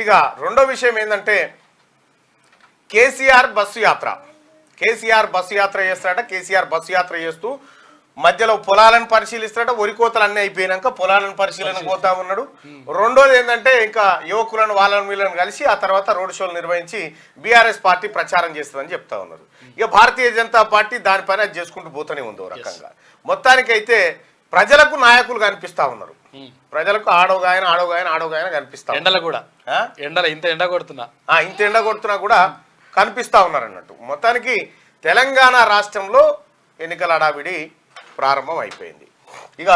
ఇక రెండో విషయం ఏంటంటే కేసీఆర్ బస్సు యాత్ర చేస్తాడట. కేసీఆర్ బస్సు యాత్ర చేస్తూ మధ్యలో పొలాలను పరిశీలిస్తాడట. వరి కోతలు అన్నీ అయిపోయినాక పొలాలను పరిశీలన పోతా ఉన్నాడు. రెండోది ఏంటంటే ఇంకా యువకులను వాళ్ళని వీళ్ళని కలిసి ఆ తర్వాత రోడ్ షోలు నిర్వహించి బీఆర్ఎస్ పార్టీ ప్రచారం చేస్తుందని చెప్తా ఉన్నారు. ఇక భారతీయ జనతా పార్టీ దానిపైన చేసుకుంటూ పోతూనే ఉంది రకంగా. మొత్తానికైతే ప్రజలకు నాయకులు కనిపిస్తా ఉన్నారు. ప్రజలకు ఆడోగాయన కనిపిస్తా ఎండలు కూడా ఇంత ఎండ కొడుతున్నా కూడా కనిపిస్తా ఉన్నారు అన్నట్టు. మొత్తానికి తెలంగాణ రాష్ట్రంలో ఎన్నికల హడావిడి ప్రారంభం అయిపోయింది. ఇక